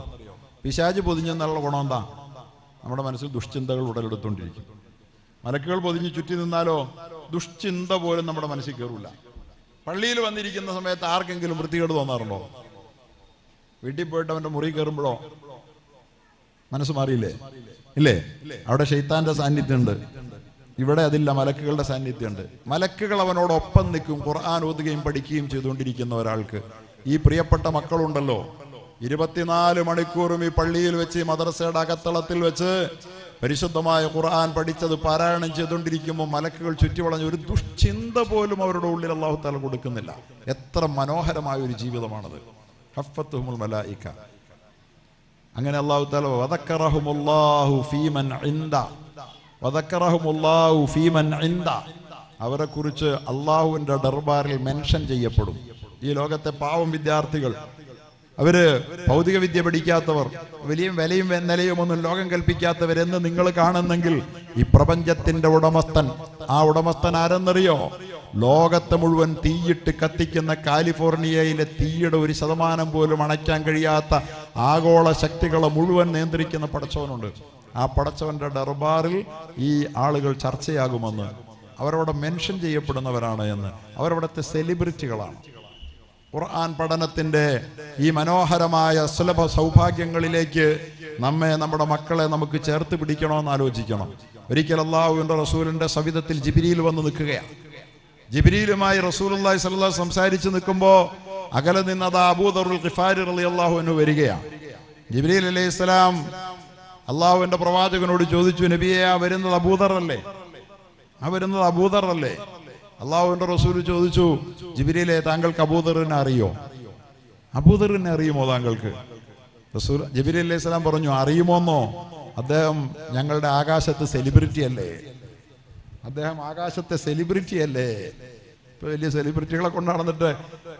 പിശാച് പൊതിഞ്ഞെന്നുള്ള ഗുണം എന്താ? നമ്മുടെ മനസ്സിൽ ദുഷ്ചിന്തകൾ ഉടലെടുത്തുകൊണ്ടിരിക്കും. മലക്കുകൾ പൊതിഞ്ഞ് ചുറ്റി നിന്നാലോ ദുഷ്ചിന്ത പോലും നമ്മുടെ മനസ്സിൽ കയറില്ല. പള്ളിയിൽ വന്നിരിക്കുന്ന സമയത്ത് ആർക്കെങ്കിലും വൃത്തികേട് തോന്നാറുണ്ടോ? വീട്ടിൽ പോയിട്ട് അവൻ്റെ മുറി കയറുമ്പോഴോ മനസ്സ് മാറിയില്ലേ? ഇല്ലേ? അവിടെ ശൈത്താന്റെ സാന്നിധ്യമുണ്ട്. ഇവിടെ അതില്ല, മലക്കുകളുടെ സാന്നിധ്യമുണ്ട്. മലക്കുകൾ അവനോടൊപ്പം നിൽക്കും. ഖുർആൻ ഓതുകയും പഠിക്കുകയും ചെയ്തുകൊണ്ടിരിക്കുന്ന ഒരാൾക്ക്, ഈ പ്രിയപ്പെട്ട മക്കളുണ്ടല്ലോ, 24 മണിക്കൂറും ഈ പള്ളിയിൽ വെച്ച്, മദ്രസയുടെ അകത്തളത്തിൽ വെച്ച് പരിശുദ്ധമായ ഖുർആൻ പഠിച്ചത് പാരായണം ചെയ്തുകൊണ്ടിരിക്കുമ്പോൾ മലക്കുകൾ ചുറ്റിവളഞ്ഞ് ഒരു ദുഷ്ചിന്ത പോലും അവരുടെ ഉള്ളിൽ അല്ലാഹു തആല കൊടുക്കുന്നില്ല. എത്ര മനോഹരമായ ഒരു ജീവിതമാണത്. ഹഫ്ഫത്തുഹുമുൽ മലായിക. അങ്ങനെ അല്ലാഹു തആല വദക്കറഹുമുല്ലാഹു ഫീമൻ ഇൻദ, വദക്കറഹുമുല്ലാഹു ഫീമൻ ഇൻദ, അവരെ കുറിച്ച് അള്ളാഹുവിൻ്റെ ദർബാറിൽ മെൻഷൻ ചെയ്യപ്പെടും. ഈ ലോകത്തെ പാവം വിദ്യാർത്ഥികൾ, അവര് ഭൗതിക വിദ്യ പഠിക്കാത്തവർ, വലിയ വിലയും നിലയും ഒന്നും ലോകം കൽപ്പിക്കാത്തവരെന്ന് നിങ്ങൾ കാണുന്നെങ്കിൽ, ഈ പ്രപഞ്ചത്തിന്റെ ഉടമസ്ഥൻ, ആ ഉടമസ്ഥൻ ആരെന്നറിയോ? ലോകത്തെ മുഴുവൻ തീയിട്ട് കത്തിക്കുന്ന കാലിഫോർണിയയിലെ തീയുടെ 1% പോലും അണയ്ക്കാൻ കഴിയാത്ത ആഗോള ശക്തികളെ മുഴുവൻ നിയന്ത്രിക്കുന്ന പടച്ചവനുണ്ട്. ആ പടച്ചവന്റെ ദർബാറിൽ ഈ ആളുകൾ ചർച്ചയാകുമെന്ന്, അവരവിടെ മെൻഷൻ ചെയ്യപ്പെടുന്നവരാണ് എന്ന്. അവരവിടുത്തെ സെലിബ്രിറ്റികളാണ്. ഖുർആൻ പഠനത്തിൻ്റെ ഈ മനോഹരമായ സുലഭ സൗഭാഗ്യങ്ങളിലേക്ക് നമ്മെ, നമ്മുടെ മക്കളെ നമുക്ക് ചേർത്ത് പിടിക്കണമെന്ന് ആലോചിക്കണം. ഒരിക്കൽ അല്ലാഹുവിൻ്റെ റസൂലിൻ്റെ സവിധത്തിൽ ജിബ്രീൽ വന്ന് നിൽക്കുകയാണ്. ജിബ്രീലുമായി റസൂലുള്ളാഹി സ്വല്ലല്ലാഹു അലൈഹി വസല്ലം സംസാരിച്ച് നിൽക്കുമ്പോൾ അകലെ നിന്നത് അബൂദറുൽ ഖിഫാരി റളിയല്ലാഹു അൻഹു വരികയാണ്. ജിബ്രീൽ അലൈഹിസ്സലാം അള്ളാഹുവിൻ്റെ പ്രവാചകനോട് ചോദിച്ചു, നബിയെ, ആ വരുന്നത് അബൂദർ അല്ലേ? ആ വരുന്നത് അബൂദർ അല്ലേ? അള്ളാഹുവിൻ്റെ റസൂൽ ചോദിച്ചു, ജിബ്രീലെ, താങ്കൾക്ക് അബൂദറിനെ അറിയോ? അബൂദറിനെ അറിയുമോ താങ്കൾക്ക്? റസൂൽ ജിബ്രീൽ അലൈഹി സ്വലാം പറഞ്ഞു, അറിയുമോന്നോ? അദ്ദേഹം ഞങ്ങളുടെ ആകാശത്തെ സെലിബ്രിറ്റി അല്ലേ? അദ്ദേഹം ആകാശത്തെ സെലിബ്രിറ്റി അല്ലേ? ഇപ്പൊ വലിയ സെലിബ്രിറ്റികളെ കൊണ്ട് നടന്നിട്ട്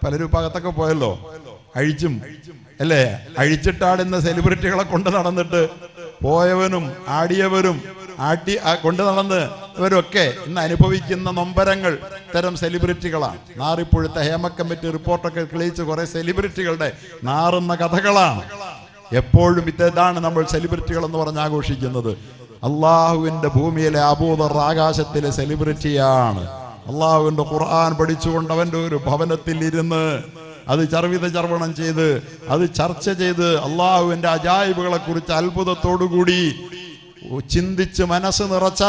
പലരും അകത്തൊക്കെ പോയല്ലോ, അഴിച്ചും അല്ലേ, അഴിച്ചിട്ടാടുന്ന സെലിബ്രിറ്റികളെ കൊണ്ട് നടന്നിട്ട് പോയവനും ആടിയവരും കൊണ്ട് നടന്ന് ഇവരൊക്കെ ഇന്ന് അനുഭവിക്കുന്ന നൊമ്പരങ്ങൾ ഇത്തരം സെലിബ്രിറ്റികളാണ്. നാറിപ്പുഴുത്ത ഹേമ കമ്മിറ്റി റിപ്പോർട്ടൊക്കെ തെളിയിച്ച കുറെ സെലിബ്രിറ്റികളുടെ നാറുന്ന കഥകളാണ്. എപ്പോഴും ഇതാണ് നമ്മൾ സെലിബ്രിറ്റികൾ എന്ന് പറഞ്ഞ് ആഘോഷിക്കുന്നത്. അള്ളാഹുവിന്റെ ഭൂമിയിലെ അബൂദർ ആകാശത്തിലെ സെലിബ്രിറ്റിയാണ്. അള്ളാഹുവിന്റെ ഖുർആൻ പഠിച്ചുകൊണ്ട് അവന്റെ ഒരു ഭവനത്തിൽ ഇരുന്ന് അത് ചർവണം ചെയ്ത് അത് ചർച്ച ചെയ്ത് അള്ളാഹുവിന്റെ അജായിബുകളെ കുറിച്ച് അത്ഭുതത്തോടുകൂടി ചിന്തിച്ച് മനസ്സ് നിറച്ച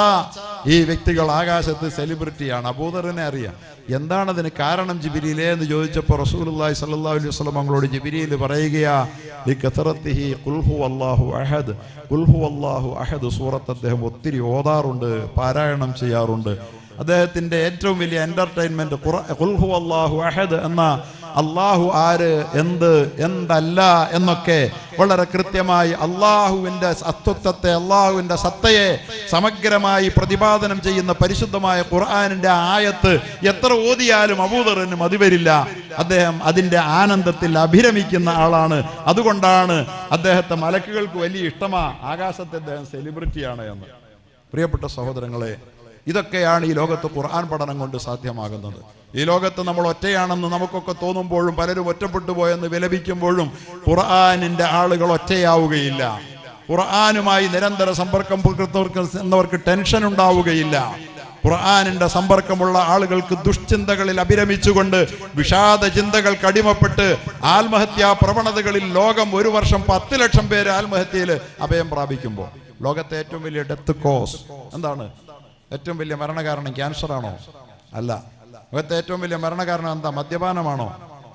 ഈ വ്യക്തികൾ ആകാശത്ത് സെലിബ്രിറ്റിയാണ്. അബൂദറിനെ അറിയാം. എന്താണതിന് കാരണം ജിബ്രീലേ എന്ന് ചോദിച്ചപ്പോൾ റസൂലുള്ളാഹി സ്വല്ലല്ലാഹു അലൈഹി വസല്ലം ഞങ്ങളോട് ജിബ്രീൽ പറയുകയാ, ലികസറത്തിഹി ഖുൽ ഹുവല്ലാഹു അഹദ്, ഖുൽ ഹുവല്ലാഹു അഹദ് സൂറത്ത് അദ്ദേഹം ഒത്തിരി ഓതാറുണ്ട്, പാരായണം ചെയ്യാറുണ്ട്. അദ്ദേഹത്തിന്റെ ഏറ്റവും വലിയ എന്റർടൈൻമെന്റ് ഖുൽ ഹുവല്ലാഹു അഹദ് എന്ന അള്ളാഹു ആര്, എന്ത്, എന്തല്ല എന്നൊക്കെ വളരെ കൃത്യമായി അള്ളാഹുവിന്റെ അസ്തിത്വത്തെ, അള്ളാഹുവിന്റെ സത്തയെ സമഗ്രമായി പ്രതിപാദനം ചെയ്യുന്ന പരിശുദ്ധമായ ഖുർആനിന്റെ ആയത്ത് എത്ര ഓതിയാലും അബൂദറിന് മതിവരില്ല. അദ്ദേഹം അതിന്റെ ആനന്ദത്തിൽ അഭിരമിക്കുന്ന ആളാണ്. അതുകൊണ്ടാണ് അദ്ദേഹത്തെ മലക്കുകൾക്ക് വലിയ ഇഷ്ടമാ, ആകാശത്തെ അദ്ദേഹം സെലിബ്രിറ്റിയാണ് എന്ന്. പ്രിയപ്പെട്ട സഹോദരങ്ങളെ, ഇതൊക്കെയാണ് ഈ ലോകത്ത് ഖുർആൻ പഠനം കൊണ്ട് സാധ്യമാകുന്നത്. ഈ ലോകത്ത് നമ്മൾ ഒറ്റയാണെന്ന് നമുക്കൊക്കെ തോന്നുമ്പോഴും പലരും ഒറ്റപ്പെട്ടു പോയെന്ന് വിലപിക്കുമ്പോഴും ഖുർആനിന്റെ ആളുകൾ ഒറ്റയാവുകയില്ല. ഖുർആനുമായി നിരന്തര സമ്പർക്കം പുലർത്തുന്നവർക്ക് ടെൻഷൻ ഉണ്ടാവുകയില്ല. ഖുർആനിന്റെ സമ്പർക്കമുള്ള ആളുകൾക്ക് ദുഷ്ചിന്തകളിൽ അഭിരമിച്ചുകൊണ്ട് വിഷാദ ചിന്തകൾക്ക് അടിമപ്പെട്ട് ആത്മഹത്യാ പ്രവണതകളിൽ ലോകം ഒരു വർഷം 10 ലക്ഷം പേര് ആത്മഹത്യയിൽ അഭയം പ്രാപിക്കുമ്പോൾ ലോകത്തെ ഏറ്റവും വലിയ ഡെത്ത് കോസ് എന്താണ്? ഏറ്റവും വലിയ മരണകാരണം ക്യാൻസർ ആണോ? അല്ല. ലോകത്തെ ഏറ്റവും വലിയ മരണകാരണം എന്താ? മദ്യപാനമാണോ?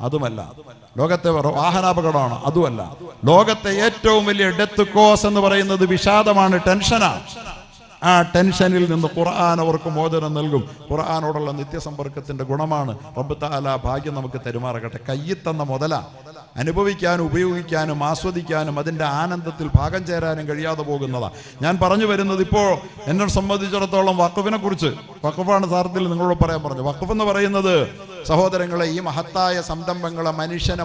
അതുമല്ല. ലോകത്തെ വാഹനാപകടമാണോ? അതുമല്ല. ലോകത്തെ ഏറ്റവും വലിയ ഡെത്ത് കോസ് എന്ന് പറയുന്നത് വിഷാദമാണ്, ടെൻഷനാണ്. ആ ടെൻഷനിൽ നിന്ന് ഖുർആൻ അവർക്ക് മോചനം നൽകും. ഖുർആനോടുള്ള നിത്യസമ്പർക്കത്തിന്റെ ഗുണമാണ്. റബ്ബ് തആല ഭാഗ്യം നമുക്ക് തരുമാറാകട്ടെ. കയ്യിൽ തന്ന മുതല അനുഭവിക്കാനും ഉപയോഗിക്കാനും ആസ്വദിക്കാനും അതിൻ്റെ ആനന്ദത്തിൽ ഭാഗം ചേരാനും കഴിയാതെ പോകുന്നതാണ്. ഞാൻ പറഞ്ഞു വരുന്നത് ഇപ്പോൾ എന്നെ സംബന്ധിച്ചിടത്തോളം വഖഫിനെ കുറിച്ച്, വഖഫാണ് സാറത്തിൽ നിങ്ങളോട് പറയാൻ പറഞ്ഞു. വഖഫ് എന്ന് പറയുന്നത് സഹോദരങ്ങളെ, ഈ മഹത്തായ സംരംഭങ്ങളെ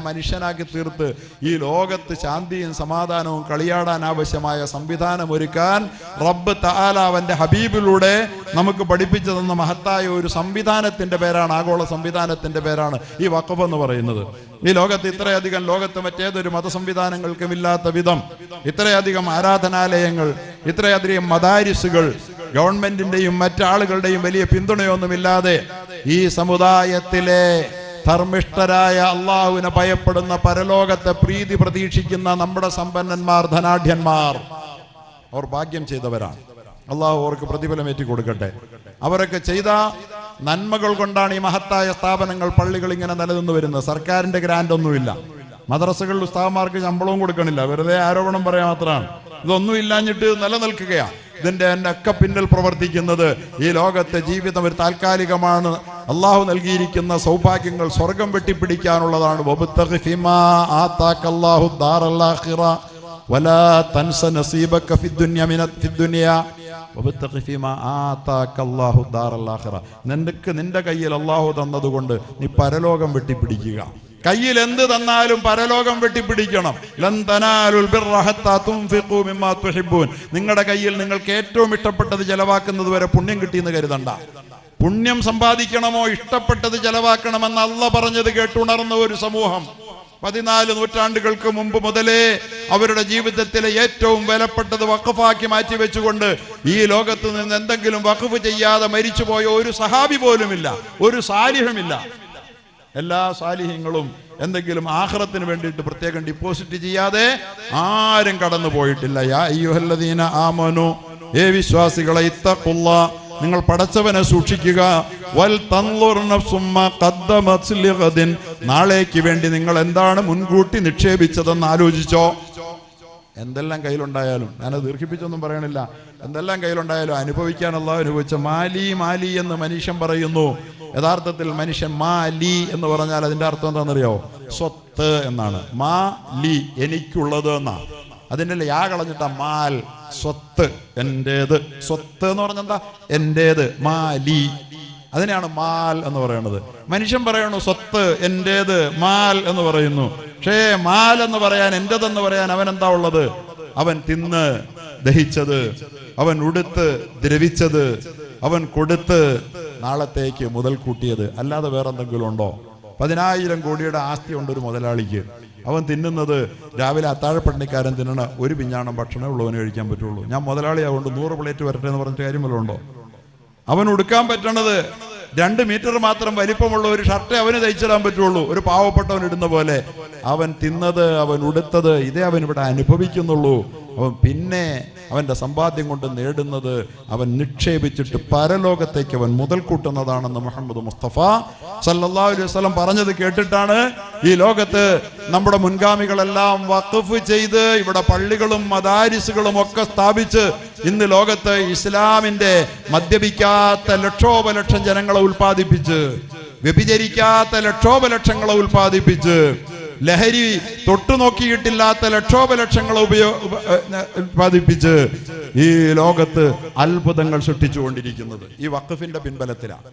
മനുഷ്യനാക്കി തീർത്ത് ഈ ലോകത്ത് ശാന്തിയും സമാധാനവും കളിയാടാൻ ആവശ്യമായ സംവിധാനം ഒരുക്കാൻ റബ്ബ് തആല അവന്റെ ഹബീബിലൂടെ നമുക്ക് പഠിപ്പിച്ചു തന്ന മഹത്തായ ഒരു സംവിധാനത്തിന്റെ പേരാണ്, ആഗോള സംവിധാനത്തിന്റെ പേരാണ് ഈ വഖഫ് എന്ന് പറയുന്നത്. ഈ ലോകത്ത് ഇത്രയധികം, ലോകത്ത് മറ്റേതൊരു മതസംവിധാനങ്ങൾക്കും ഇല്ലാത്ത വിധം ഇത്രയധികം ആരാധനാലയങ്ങൾ, ഇത്രയധികം മദാരിസുകൾ, ഗവൺമെന്റിന്റെയും മറ്റാളുകളുടെയും വലിയ പിന്തുണയൊന്നുമില്ലാതെ ഈ സമുദായത്തിലെ ധർമ്മിഷ്ഠരായ അള്ളാഹുവിനെ ഭയപ്പെടുന്ന പരലോകത്തെ പ്രീതി പ്രതീക്ഷിക്കുന്ന നമ്മുടെ സമ്പന്നന്മാർ, ധനാഢ്യന്മാർ, അവർ ഭാഗ്യം ചെയ്തവരാണ്. അള്ളാഹു അവർക്ക് പ്രതിഫലം ഏറ്റി കൊടുക്കട്ടെ. അവരൊക്കെ ചെയ്ത നന്മകൾ കൊണ്ടാണ് ഈ മഹത്തായ സ്ഥാപനങ്ങൾ, പള്ളികൾ ഇങ്ങനെ നിലനിന്ന് വരുന്നത്. സർക്കാരിന്റെ ഗ്രാൻഡ് ഒന്നുമില്ല. മദ്രസകളിൽ ഉസ്താദന്മാർക്ക് ശമ്പളവും കൊടുക്കണില്ല. വെറുതെ ആരോപണം പറയാൻ മാത്രമാണ്. ഇതൊന്നും ഇല്ലാഞ്ഞിട്ട് നിലനിൽക്കുകയാണ്. ഇതിന്റെ ഒക്കെ പിന്നിൽ പ്രവർത്തിക്കുന്നത് ഈ ലോകത്തെ ജീവിതം ഒരു താൽക്കാലികമാണ്. അള്ളാഹു നൽകിയിരിക്കുന്ന സൗഭാഗ്യങ്ങൾ സ്വർഗം വെട്ടിപ്പിടിക്കാനുള്ളതാണ്. വബ്തഗി ഫീമാ ആതാകല്ലാഹു ദാറൽ ആഖിറ വലാ തൻസ നസീബക ഫിദ്ദുനിയ വബ്തഗി ഫീമാ ആതാകല്ലാഹു ദാറൽ ആഖിറ. നിന്റെ കയ്യിൽ അള്ളാഹു തന്നതുകൊണ്ട് നീ പരലോകം വെട്ടിപ്പിടിക്കുക. കയ്യിൽ എന്ത് തന്നാലും പരലോകം വെട്ടിപ്പിടിക്കണം. ലൻ തനാലുൽ ബിർറ ഹത്താ തുൻഫിഖൂ മിമ്മാ തുഹിബ്ബൂൻ. നിങ്ങളുടെ കയ്യിൽ നിങ്ങൾക്ക് ഏറ്റവും ഇഷ്ടപ്പെട്ടത് ചെലവാക്കുന്നത് വരെ പുണ്യം കിട്ടിയെന്ന് കരുതണ്ട. പുണ്യം സമ്പാദിക്കണമോ ഇഷ്ടപ്പെട്ടത് ചെലവാക്കണമെന്ന് അല്ലാഹ് പറഞ്ഞത് കേട്ടുണർന്ന ഒരു സമൂഹം 14 നൂറ്റാണ്ടുകൾക്ക് മുമ്പ് മുതലേ അവരുടെ ജീവിതത്തിലെ ഏറ്റവും വിലപ്പെട്ടത് വഖഫാക്കി മാറ്റിവെച്ചുകൊണ്ട് ഈ ലോകത്ത് നിന്ന് എന്തെങ്കിലും വഖഫ് ചെയ്യാതെ മരിച്ചുപോയ ഒരു സഹാബി പോലുമില്ല, ഒരു സാലിഹുമില്ല. എല്ലാ സാലിഹ്യങ്ങളും എന്തെങ്കിലും ആഖിറത്തിന് വേണ്ടിയിട്ട് പ്രത്യേകം ഡിപ്പോസിറ്റ് ചെയ്യാതെ ആരും കടന്നു പോയിട്ടില്ല. യാ അയ്യുഹല്ലദീന ആമനു, ഏ വിശ്വാസികളെ, ഇത്തഖുല്ലാഹ്, നിങ്ങൾ പടച്ചവനെ സൂക്ഷിക്കുക. വൽ തൻളുർ നഫ്സും മാ ഖദ്ദമത് ലിഗദിൻ, നാളേക്ക് വേണ്ടി നിങ്ങൾ എന്താണ് മുൻകൂട്ടി നിക്ഷേപിച്ചതെന്ന് ആലോചിച്ചോ. എന്തെല്ലാം കയ്യിലുണ്ടായാലും, ഞാനത് ദീർഘിപ്പിച്ചൊന്നും പറയണില്ല, എന്തെല്ലാം കയ്യിലുണ്ടായാലും അനുഭവിക്കാൻ അല്ലാഹു അനുഭവിച്ച മാലി എന്ന് മനുഷ്യൻ പറയുന്നു. യഥാർത്ഥത്തിൽ മനുഷ്യൻ മാലി എന്ന് പറഞ്ഞാൽ അതിന്റെ അർത്ഥം എന്താണെന്നറിയോ? സ്വത്ത് എന്നാണ്. മാലി, എനിക്കുള്ളത് എന്നാ. അതിൻ്റെ യാ കളഞ്ഞിട്ടാ മാൽ, സ്വത്ത്, എന്റേത്. സ്വത്ത് എന്ന് പറഞ്ഞാൽ എന്താ? എന്റേത്. മാലി, അതിനെയാണ് മാൽ എന്ന് പറയുന്നത്. മനുഷ്യൻ പറയണു സ്വത്ത് എന്റേത്, മാൽ എന്ന് പറയുന്നു. പക്ഷേ മാൽ എന്ന് പറയാൻ, എന്റേതെന്ന് പറയാൻ അവൻ എന്താ ഉള്ളത്? അവൻ തിന്ന് ദഹിച്ചത്, അവൻ ഉടുത്ത് ദ്രവിച്ചത്, അവൻ കൊടുത്ത് നാളത്തേക്ക് മുതൽ കൂട്ടിയത്, അല്ലാതെ വേറെന്തെങ്കിലും ഉണ്ടോ? 10,000 കോടിയുടെ ആസ്തി ഉണ്ട് ഒരു മുതലാളിക്ക്. അവൻ തിന്നുന്നത് രാവിലെ അത്താഴപ്പട്ടിണിക്കാരൻ തിന്നണ ഒരു പിഞ്ഞാണം ഭക്ഷണമേ ഉള്ളവന് കഴിക്കാൻ പറ്റുള്ളൂ. ഞാൻ മുതലാളിയാകൊണ്ട് 100 പ്ലേറ്റ് വരട്ടെ എന്ന് പറഞ്ഞിട്ട് കാര്യമല്ലോ ഉണ്ടോ? അവൻ ഉടുക്കാൻ പറ്റണത് 2 മീറ്റർ മാത്രം വലിപ്പമുള്ള ഒരു ഷർട്ടേ അവന് തയ്ച്ചിടാൻ പറ്റുള്ളൂ, ഒരു പാവപ്പെട്ടവൻ ഇടുന്ന പോലെ. അവൻ തിന്നത്, അവൻ ഉടുത്തത്, ഇതേ അവൻ ഇവിടെ അനുഭവിക്കുന്നുള്ളൂ. അവൻ പിന്നെ അവന്റെ സമ്പാദ്യം കൊണ്ട് നേടുന്നത് അവൻ നിക്ഷേപിച്ചിട്ട് പരലോകത്തേക്ക് അവൻ മുതൽ കൂട്ടുന്നതാണെന്ന് മുഹമ്മദ് മുസ്തഫ സല്ലല്ലാഹു അലൈഹി വസല്ലം പറഞ്ഞത് കേട്ടിട്ടാണ് ഈ ലോകത്ത് നമ്മുടെ മുൻഗാമികളെല്ലാം വഖഫ് ചെയ്ത് ഇവിടെ പള്ളികളും മദാരിസുകളും ഒക്കെ സ്ഥാപിച്ച് ഇന്ന് ലോകത്ത് ഇസ്ലാമിന്റെ മദ്യപിക്കാത്ത ലക്ഷോപലക്ഷം ജനങ്ങളെ ഉൽപ്പാദിപ്പിച്ച്, വ്യഭിചരിക്കാത്ത ലക്ഷോപലക്ഷങ്ങളെ ഉൽപ്പാദിപ്പിച്ച്, ലഹരി തൊട്ടു നോക്കിയിട്ടില്ലാത്ത ലക്ഷോപലക്ഷങ്ങളെ ഉൽപ്പാദിപ്പിച്ച് ഈ ലോകത്ത് അത്ഭുതങ്ങൾ സൃഷ്ടിച്ചുകൊണ്ടിരിക്കുന്നത് ഈ വഖഫിന്റെ പിൻബലത്തിലാണ്.